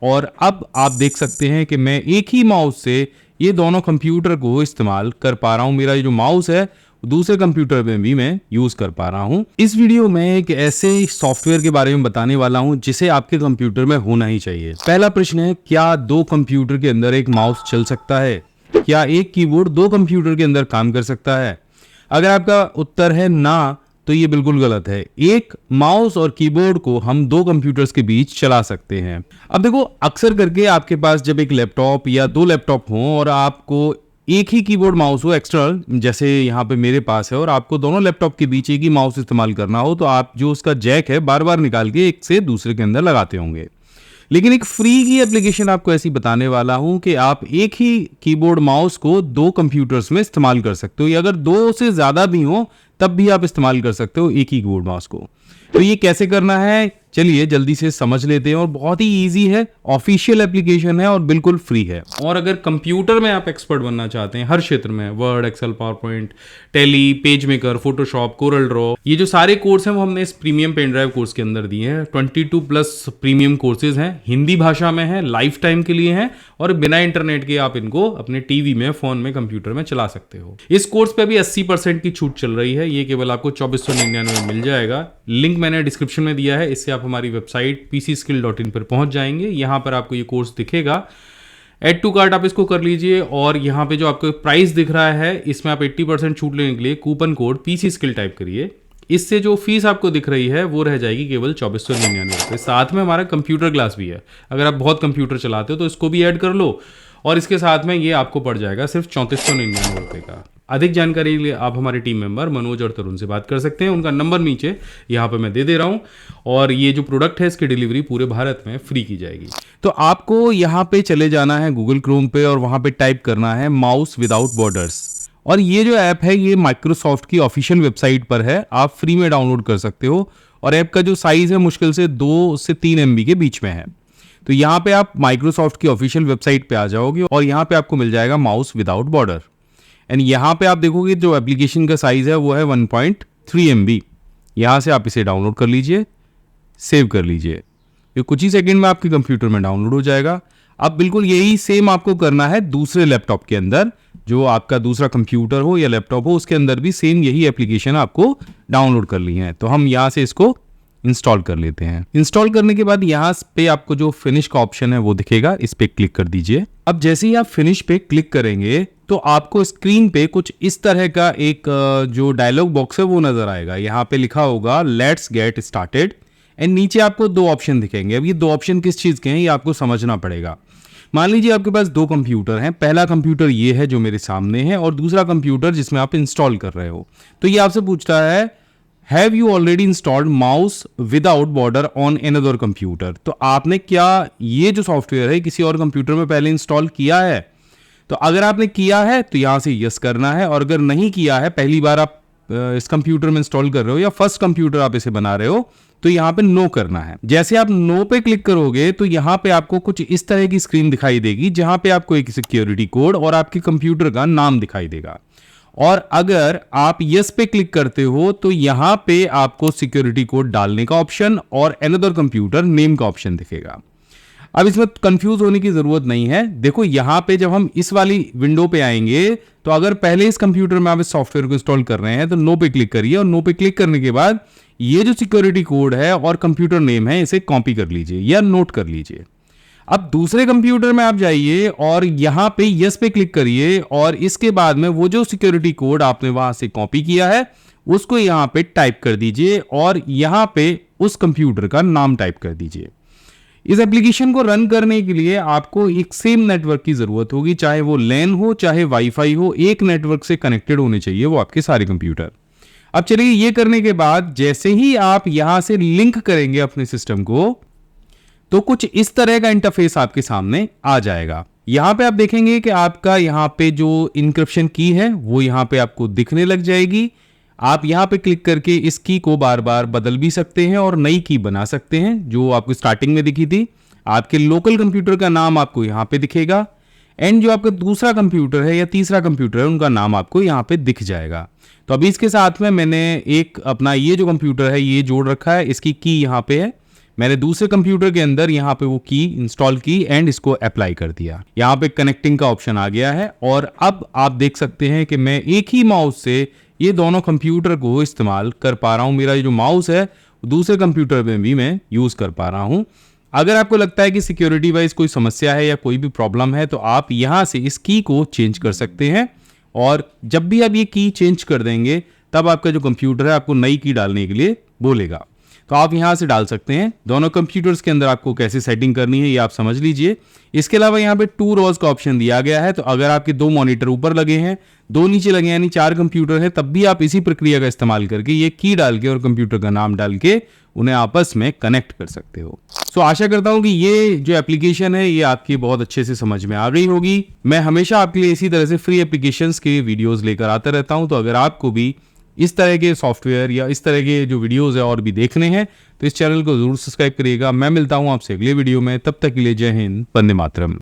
और अब आप देख सकते हैं कि मैं एक ही माउस से ये दोनों कंप्यूटर को इस्तेमाल कर पा रहा हूं। मेरा जो माउस है दूसरे कंप्यूटर में भी मैं यूज कर पा रहा हूं। इस वीडियो में एक ऐसे सॉफ्टवेयर के बारे में बताने वाला हूं जिसे आपके कंप्यूटर में होना ही चाहिए। पहला प्रश्न है, क्या दो कंप्यूटर के अंदर एक माउस चल सकता है? क्या एक कीबोर्ड दो कंप्यूटर के अंदर काम कर सकता है? अगर आपका उत्तर है ना, तो ये बिल्कुल गलत है। एक माउस और कीबोर्ड को हम दो कंप्यूटर्स के बीच चला सकते हैं। अब देखो, अक्सर करके आपके पास जब एक लैपटॉप या दो लैपटॉप हो और आपको एक ही कीबोर्ड माउस हो एक्सटर्नल, जैसे यहाँ पे मेरे पास है, और आपको दोनों लैपटॉप के बीच एक ही माउस इस्तेमाल करना हो, तो आप जो उसका जैक है बार बार निकाल के एक से दूसरे के अंदर लगाते होंगे। लेकिन एक फ्री की एप्लीकेशन आपको ऐसी बताने वाला हूं कि आप एक ही कीबोर्ड माउस को दो कंप्यूटर्स में इस्तेमाल कर सकते हो, या अगर दो से ज्यादा भी हो तब भी आप इस्तेमाल कर सकते हो एक ही कीबोर्ड माउस को। तो ये कैसे करना है, चलिए जल्दी से समझ लेते हैं। और बहुत ही इजी है, ऑफिशियल एप्लीकेशन है और बिल्कुल फ्री है। और अगर कंप्यूटर में आप एक्सपर्ट बनना चाहते हैं हर क्षेत्र में, Word, Excel, PowerPoint, Tally, PageMaker, Photoshop, CorelDRAW, ये जो सारे कोर्स हैं वो हमने इस प्रीमियम पेन ड्राइव कोर्स के अंदर दिए हैं। 22+ प्रीमियम कोर्सेज हैं, हिंदी भाषा में है, लाइफ टाइम के लिए हैं, और बिना इंटरनेट के आप इनको अपने टीवी में, फोन में, कंप्यूटर में चला सकते हो। इस कोर्स पे अभी 80% की छूट चल रही है। ये केवल आपको 2499 में मिल जाएगा। लिंक मैंने डिस्क्रिप्शन में दिया है, इससे आप हमारी वेबसाइट pcskill.in पर पहुंच जाएंगे। यहां पर आपको ये कोर्स दिखेगा। ऐड टू कार्ट आप इसको कर लीजिए, और यहाँ पे जो आपको प्राइस दिख रहा है इसमें आप 80% छूट लेने के लिए कूपन कोड pcskill टाइप करिए। इससे जो फीस आपको दिख रही है वो रह जाएगी केवल 2499 रुपये। साथ में हमारा कंप्यूटर क्लास भी है, अगर आप बहुत कंप्यूटर चलाते हो तो इसको भी ऐड कर लो, और इसके साथ में ये आपको पड़ जाएगा सिर्फ 3499 रुपये का। अधिक जानकारी के लिए आप हमारे टीम मेंबर मनोज और तरुण से बात कर सकते हैं। उनका नंबर नीचे यहाँ पे मैं दे दे रहा हूँ, और ये जो प्रोडक्ट है इसकी डिलीवरी पूरे भारत में फ्री की जाएगी। तो आपको यहाँ पे चले जाना है गूगल क्रोम पे, और वहाँ पे टाइप करना है माउस विदाउट बॉर्डर्स। और ये जो ऐप है ये माइक्रोसॉफ्ट की ऑफिशियल वेबसाइट पर है, आप फ्री में डाउनलोड कर सकते हो। और ऐप का जो साइज है मुश्किल से 2 से 3 MB के बीच में है। तो यहाँ पे आप माइक्रोसॉफ्ट की ऑफिशियल वेबसाइट पे आ जाओगे, और यहाँ पे आपको मिल जाएगा माउस विदाउट बॉर्डर। एंड यहाँ पे आप देखोगे जो एप्लीकेशन का साइज है वो है 1.3 MB। यहाँ से आप इसे डाउनलोड कर लीजिए, सेव कर लीजिए, ये कुछ ही सेकंड में आपके कंप्यूटर में डाउनलोड हो जाएगा। अब बिल्कुल यही सेम आपको करना है दूसरे लैपटॉप के अंदर, जो आपका दूसरा कंप्यूटर हो या लैपटॉप हो उसके अंदर भी सेम यही एप्लीकेशन आपको डाउनलोड कर ली है। तो हम यहाँ से इसको इंस्टॉल कर लेते हैं। इंस्टॉल करने के बाद यहाँ पे आपको जो फिनिश का ऑप्शन है वो दिखेगा, इस पे क्लिक कर दीजिए। अब जैसे ही आप फिनिश पे क्लिक करेंगे तो आपको स्क्रीन पे कुछ इस तरह का एक जो डायलॉग बॉक्स है वो नजर आएगा। यहाँ पे लिखा होगा लेट्स गेट स्टार्टेड, एंड नीचे आपको दो ऑप्शन दिखेंगे। अब ये दो ऑप्शन किस चीज के हैं ये आपको समझना पड़ेगा। मान लीजिए आपके पास दो कंप्यूटर हैं, पहला कंप्यूटर ये है जो मेरे सामने है, और दूसरा कंप्यूटर जिसमें आप इंस्टॉल कर रहे हो। तो ये आपसे पूछता है have you already installed mouse without border on another computer. तो आपने क्या ये जो सॉफ्टवेयर है किसी और कंप्यूटर में पहले इंस्टॉल किया है? तो अगर आपने किया है तो यहां से यस करना है, और अगर नहीं किया है, पहली बार आप इस कंप्यूटर में इंस्टॉल कर रहे हो या फर्स्ट कंप्यूटर आप इसे बना रहे हो, तो यहां पे नो करना है। जैसे आप नो पे क्लिक करोगे तो यहां पे आपको कुछ इस तरह की स्क्रीन दिखाई देगी, जहां पे आपको एक सिक्योरिटी कोड और आपके कंप्यूटर का नाम दिखाई देगा। और अगर आप यस पे क्लिक करते हो तो यहां पे आपको सिक्योरिटी कोड डालने का ऑप्शन और अनदर कंप्यूटर नेम का ऑप्शन दिखेगा। अब इसमें कंफ्यूज होने की जरूरत नहीं है। देखो यहां पे जब हम इस वाली विंडो पे आएंगे तो अगर पहले इस कंप्यूटर में आप इस सॉफ्टवेयर को इंस्टॉल कर रहे हैं तो नो पे क्लिक करिए, और नो पे क्लिक करने के बाद ये जो सिक्योरिटी कोड है और कंप्यूटर नेम है इसे कॉपी कर लीजिए या नोट कर लीजिए। अब दूसरे कंप्यूटर में आप जाइए और यहां पे यस पे क्लिक करिए, और इसके बाद में वो जो सिक्योरिटी कोड आपने वहां से कॉपी किया है उसको यहां पे टाइप कर दीजिए, और यहां पे उस कंप्यूटर का नाम टाइप कर दीजिए। इस एप्लीकेशन को रन करने के लिए आपको एक सेम नेटवर्क की जरूरत होगी, चाहे वो लैन हो चाहे वाईफाई हो, एक नेटवर्क से कनेक्टेड होने चाहिए वो आपके सारे कंप्यूटर। अब चलिए ये करने के बाद जैसे ही आप यहां से लिंक करेंगे अपने सिस्टम को तो कुछ इस तरह का इंटरफेस आपके सामने आ जाएगा। यहां पे आप देखेंगे कि आपका यहां पे जो इंक्रिप्शन की है वो यहां पे आपको दिखने लग जाएगी। आप यहां पे क्लिक करके इस की को बार बार बदल भी सकते हैं और नई की बना सकते हैं, जो आपको स्टार्टिंग में दिखी थी। आपके लोकल कंप्यूटर का नाम आपको यहां पे दिखेगा, एंड जो आपका दूसरा कंप्यूटर है या तीसरा कंप्यूटर है उनका नाम आपको यहां पे दिख जाएगा। तो अभी इसके साथ में मैंने एक अपना ये जो कंप्यूटर है ये जोड़ रखा है, इसकी की यहां पे है। मैंने दूसरे कंप्यूटर के अंदर यहाँ पे वो की इंस्टॉल की एंड इसको अप्लाई कर दिया। यहाँ पे कनेक्टिंग का ऑप्शन आ गया है और अब आप देख सकते हैं कि मैं एक ही माउस से ये दोनों कंप्यूटर को इस्तेमाल कर पा रहा हूँ। मेरा जो माउस है दूसरे कंप्यूटर में भी मैं यूज कर पा रहा हूँ। अगर आपको लगता है कि सिक्योरिटी वाइज कोई समस्या है या कोई भी प्रॉब्लम है तो आप यहाँ से इस की को चेंज कर सकते हैं और जब भी आप ये की चेंज कर देंगे तब आपका जो कंप्यूटर है आपको नई की डालने के लिए बोलेगा। तो आप यहाँ से डाल सकते हैं। दोनों कंप्यूटर्स के अंदर आपको कैसे सेटिंग करनी है ये आप समझ लीजिए। इसके अलावा यहाँ पे 2 रोज का ऑप्शन दिया गया है। तो अगर आपके 2 मॉनिटर ऊपर लगे हैं, 2 नीचे लगे हैं, यानी 4 कंप्यूटर है, तब भी आप इसी प्रक्रिया का इस्तेमाल करके ये की डाल के और कंप्यूटर का नाम डाल के उन्हें आपस में कनेक्ट कर सकते हो। सो आशा करता हूं कि ये जो एप्लीकेशन है ये आपकी बहुत अच्छे से समझ में आ गई होगी। मैं हमेशा आपके लिए इसी तरह से फ्री एप्लीकेशंस के वीडियोस लेकर आता रहता हूं। तो अगर आपको भी इस तरह के सॉफ्टवेयर या इस तरह के जो वीडियोस है और भी देखने हैं तो इस चैनल को जरूर सब्सक्राइब करिएगा। मैं मिलता हूं आपसे अगले वीडियो में, तब तक के लिए जय हिंद, वंदे मातरम।